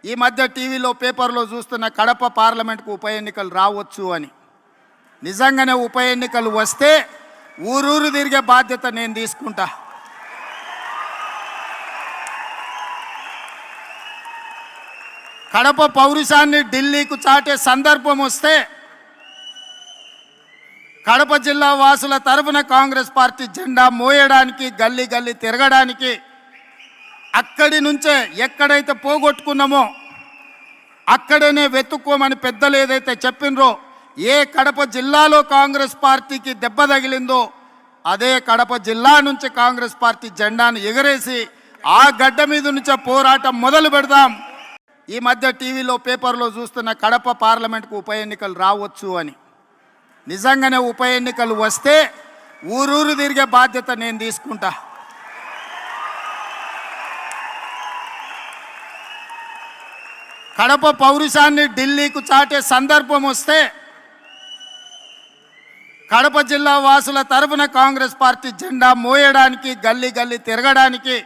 ఈ మధ్య టీవీలో పేపర్లో చూస్తున్న కడప పార్లమెంట్కు ఉప ఎన్నికలు రావచ్చు అని. నిజంగానే ఉప ఎన్నికలు వస్తే ఊరూరు తిరిగే బాధ్యత నేను తీసుకుంటా. కడప పౌరుషాన్ని ఢిల్లీకు చాటే సందర్భం వస్తే కడప జిల్లా వాసుల తరఫున కాంగ్రెస్ పార్టీ జెండా మోయడానికి, గల్లీ గల్లీ తిరగడానికి, అక్కడి నుంచే ఎక్కడైతే పోగొట్టుకున్నామో అక్కడనే వెతుక్కోమని పెద్దలు ఏదైతే చెప్పినరో, ఏ కడప జిల్లాలో కాంగ్రెస్ పార్టీకి దెబ్బ తగిలిందో అదే కడప జిల్లా నుంచి కాంగ్రెస్ పార్టీ జెండాను ఎగరేసి ఆ గడ్డ మీద నుంచే పోరాటం మొదలు పెడదాం. ఈ మధ్య టీవీలో పేపర్లో చూస్తున్న కడప పార్లమెంట్కు ఉప ఎన్నికలు రావచ్చు అని. నిజంగానే ఉప ఎన్నికలు వస్తే ఊరూరు తిరిగే బాధ్యత నేను తీసుకుంటా. కడప పౌరుషాన్ని ఢిల్లీకు చాటే సందర్భం వస్తే కడప జిల్లా వాసుల తరఫున కాంగ్రెస్ పార్టీ జెండా మోయడానికి, గల్లీ గల్లీ తిరగడానికి,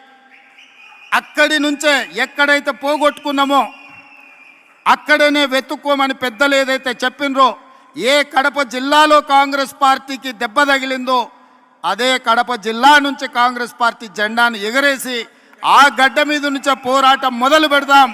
అక్కడి నుంచే ఎక్కడైతే పోగొట్టుకున్నామో అక్కడనే వెతుక్కోమని పెద్దలు ఏదైతే చెప్పినరో, ఏ కడప జిల్లాలో కాంగ్రెస్ పార్టీకి దెబ్బ తగిలిందో అదే కడప జిల్లా నుంచి కాంగ్రెస్ పార్టీ జెండాను ఎగరేసి ఆ గడ్డ మీద నుంచే పోరాటం మొదలు పెడదాం.